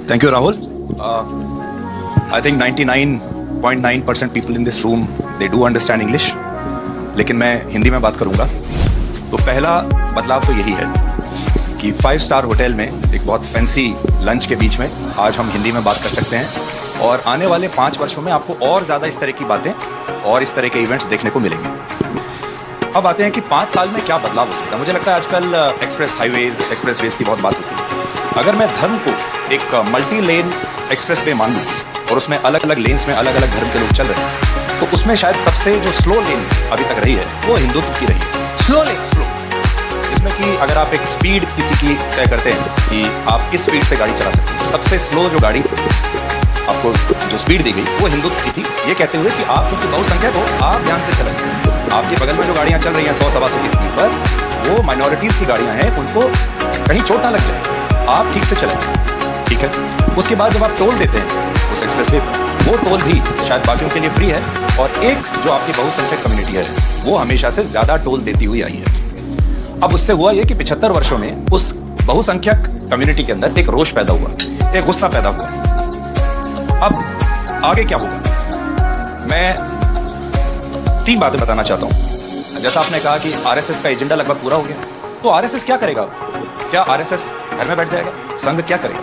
Thank you, Rahul. I think 99.9% people in this room they do understand English. लेकिन मैं हिंदी में बात करूंगा। तो पहला बदलाव तो यही है कि 5 स्टार होटल में एक बहुत फैंसी लंच के बीच में आज हम हिंदी में बात कर सकते हैं और आने वाले 5 वर्षों में आपको और ज़्यादा इस तरह की बातें और इस तरह के इवेंट्स देखने को मिलेंगे। अब आते हैं कि 5 साल में क्या बदलाव हो सकता है। मुझे लगता है आजकल एक्सप्रेस हाईवेज, एक्सप्रेसवेज की बहुत बात होती है। अगर मैं धर्म को एक मल्टी लेन एक्सप्रेसवे मान लूँ और उसमें अलग अलग लेन्स में अलग अलग धर्म के लोग चल रहे हैं, तो उसमें शायद सबसे जो स्लो लेन अभी तक रही है वो हिंदुत्व की रही है। स्लो लेन, स्लो, जिसमें कि अगर आप एक स्पीड किसी की तय करते हैं कि आप इस स्पीड से गाड़ी चला सकते हैं, तो सबसे स्लो जो गाड़ी आपको जो स्पीड दी गई वो हिंदुत्व की थी, ये कहते हुए कि आप क्योंकि बहुसंख्यक हो आप ध्यान से चलें। आपके बगल में जो गाड़ियाँ चल रही हैं 100-125 की स्पीड पर, वो माइनॉरिटीज़ की गाड़ियाँ हैं, उनको कहीं चोट ना लग जाए, आप ठीक से चलें, ठीक है। उसके बाद जब आप टोल देते हैं उस एक्सप्रेसवे पर, वो टोल भी शायद बाकियों के लिए फ्री है और एक जो आपकी बहुसंख्यक कम्युनिटी है वो हमेशा से ज़्यादा टोल देती हुई आई है। अब उससे हुआ ये कि 75 वर्षों में उस बहुसंख्यक कम्युनिटी के अंदर एक रोष पैदा हुआ, एक गुस्सा पैदा हुआ। अब आगे क्या होगा, मैं 3 बातें बताना चाहता हूं। जैसा आपने कहा कि आरएसएस का एजेंडा लगभग पूरा हो गया, तो आरएसएस क्या करेगा? क्या आरएसएस घर में बैठ जाएगा? संघ क्या करेगा?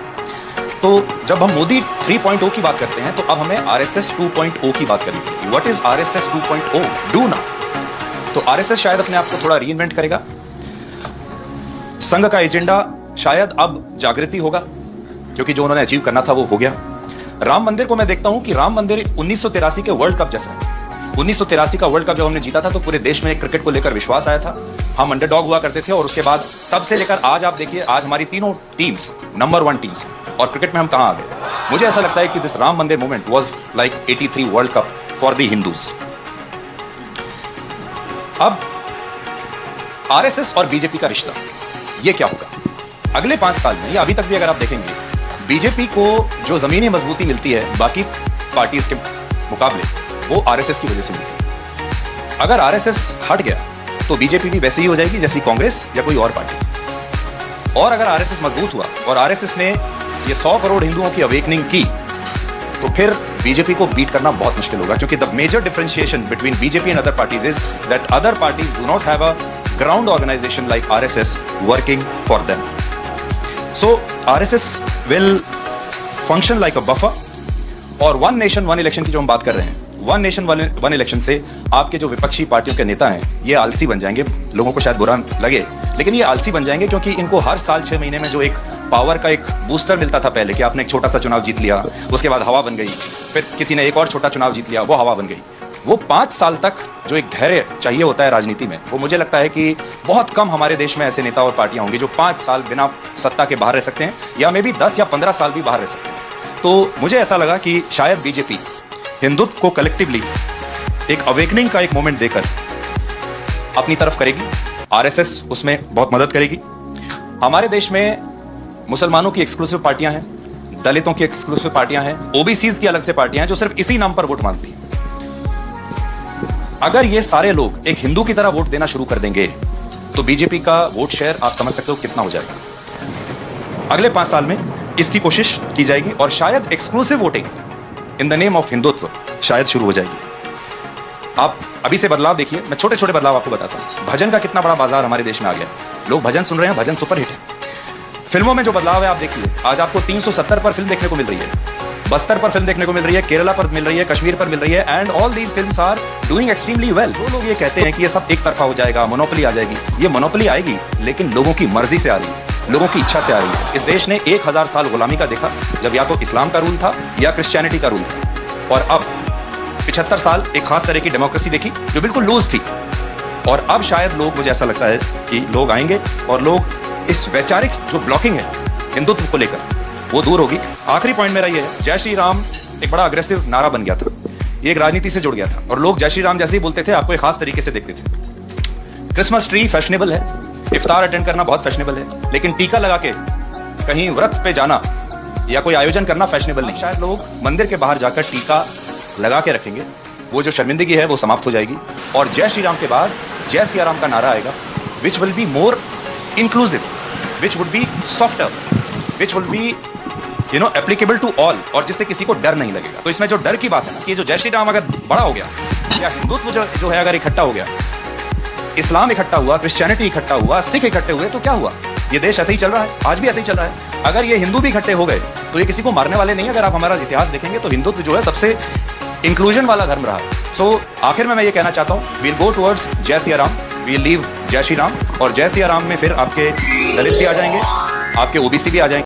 तो जब हम मोदी 3.0 की बात करते हैं तो अब हमें आरएसएस 2.0 की बात करनी पड़ेगी। What is RSS 2.0? डू ना। तो आरएसएस शायद अपने आप को थोड़ा रीइन्वेंट करेगा। संघ का एजेंडा शायद अब जागृति होगा, क्योंकि जो उन्होंने अचीव करना था वो हो गया। राम मंदिर को मैं देखता हूं कि राम मंदिर 1983 के वर्ल्ड कप जैसा है। 1983 का वर्ल्ड कप जब हमने जीता था तो पूरे देश में क्रिकेट को लेकर विश्वास आया था, हम अंडरडॉग हुआ करते थे, और उसके बाद तब से लेकर आज आप देखिए, आज हमारी तीनों टीम्स नंबर 1 टीम्स हैं और क्रिकेट में हम कहां आ गए। मुझे ऐसा लगता है कि दिस राम मंदिर movement was like 83 world cup for the Hindus. अब आरएसएस और बीजेपी का रिश्ता ये क्या होगा अगले 5 साल में, या अभी तक भी अगर आप देखेंगे, बीजेपी को जो जमीनी मजबूती मिलती है बाकी पार्टीज के मुकाबले, वो आरएसएस की वजह से मिलती है। अगर आरएसएस हट गया तो बीजेपी भी वैसे ही हो जाएगी जैसी कांग्रेस या कोई और पार्टी। और अगर आरएसएस मजबूत हुआ और आरएसएस ने ये 100 करोड़ हिंदुओं की अवेकनिंग की, तो फिर बीजेपी को बीट करना बहुत मुश्किल होगा, क्योंकि the major differentiation between BJP and other parties is that other parties do not have a ground organisation like RSS working for them. So RSS will function like a buffer. और 1 nation 1 election की जो हम बात कर रहे हैं, 1 nation 1 election से आपके जो विपक्षी पार्टियों के नेता हैं ये आलसी बन जाएंगे। लोगों को शायद बुरा लगे, लेकिन ये आलसी बन जाएंगे क्योंकि इनको हर साल 6 महीने में जो एक पावर का एक बूस्टर मिलता था पहले, कि आपने एक छोटा सा चुनाव जीत लिया, उसके बाद हवा बन गई, फिर किसी ने एक और छोटा चुनाव जीत लिया, वो हवा बन गई। वो 5 साल तक जो एक धैर्य चाहिए होता है राजनीति में, वो मुझे लगता है कि बहुत कम हमारे देश में ऐसे नेता और पार्टियां होंगी जो 5 साल बिना सत्ता के बाहर रह सकते हैं, या मे बी 10 या 15 साल भी बाहर रह सकते हैं। तो मुझे ऐसा लगा कि शायद बीजेपी हिंदुत्व को कलेक्टिवली एक अवेकनिंग का एक मोमेंट देकर अपनी तरफ करेगी, आरएसएस उसमें बहुत मदद करेगी। हमारे देश में मुसलमानों की एक्सक्लूसिव पार्टियां हैं, दलितों की एक्सक्लूसिव पार्टियां हैं, ओबीसीज की अलग से पार्टियां हैं जो सिर्फ इसी नाम पर वोट मांगती हैं। अगर ये सारे लोग एक हिंदू की तरह वोट देना शुरू कर देंगे तो बीजेपी का वोट शेयर आप समझ सकते हो कितना हो जाएगा। अगले 5 साल में इसकी कोशिश की जाएगी और शायद exclusive voting in the name of Hindutva शायद शुरू हो जाएगी। आप अभी से बदलाव देखिए, मैं छोटे छोटे बदलाव आपको बताता हूं। भजन का कितना बड़ा बाजार हमारे देश में आ गया, लोग भजन सुन रहे हैं, भजन सुपरहिट है। फिल्मों में जो बदलाव है आप देखिए, आज आपको 370 पर फिल्म देखने को मिल रही है, बस्तर पर फिल्म देखने को मिल रही है, केरला पर मिल रही है, कश्मीर पर मिल रही है, and all these films are doing extremely well. वो लोग ये कहते हैं कि ये सब एक तरफा हो जाएगा, मोनोपोली आ जाएगी। ये मोनोपोली आएगी लेकिन लोगों की मर्जी से आ रही है, लोगों की इच्छा से आ रही है। इस देश ने 1000 साल गुलामी का देखा, जब या तो इस्लाम का रूल था या क्रिश्चियनिटी का रूल था, और अब 75 साल एक खास तरह की डेमोक्रेसी देखी जो बिल्कुल लूज थी। और अब शायद लोग, मुझे ऐसा लगता है कि लोग आएंगे और लोग इस वैचारिक जो ब्लॉकिंग है हिंदुत्व को लेकर, वो दूर होगी। आखिरी पॉइंट मेरा ये है, जय श्री राम एक बड़ा अग्रेसिव नारा बन गया था, ये एक राजनीति से जुड़ गया था और लोग जय श्री राम जैसे ही बोलते थे आपको एक खास तरीके से देखते थे। क्रिसमस ट्री फैशनेबल है, इफ्तार अटेंड करना बहुत फैशनेबल है, लेकिन टीका लगा के कहीं व्रत पे जाना या कोई आयोजन करना फैशनेबल नहीं। शायद लोग मंदिर के बाहर जाकर टीका लगा के रखेंगे, वो जो शर्मिंदगी है वो समाप्त हो जाएगी और जय श्री राम के बाद जय सिया राम का नारा आएगा, which will be more inclusive, which would be softer, which will be applicable to all, और जिससे किसी को डर नहीं लगेगा। तो इसमें जो डर की बात है ना, कि जो जय श्री राम अगर बड़ा हो गया, या हिंदुत्व जो है अगर इकट्ठा हो गया, इस्लाम इकट्ठा हुआ, क्रिश्चियनिटी इकट्ठा हुआ, सिख इकट्ठे हुए, तो क्या हुआ? ये देश ऐसे ही चल रहा है, आज भी ऐसे ही चल रहा है। अगर ये हिंदू भी इकट्ठे हो गए तो ये किसी को मारने वाले नहीं। अगर आप हमारा इतिहास देखेंगे तो हिंदुत्व जो है सबसे इंक्लूजन वाला धर्म रहा। सो आखिर में मैं ये कहना चाहता हूँ, वील गो टुवर्ड्स जय सिया राम, वील लीव जय श्री राम, और जय सिया राम में फिर आपके दलित भी आ जाएंगे, आपके ओबीसी भी आ जाएंगे।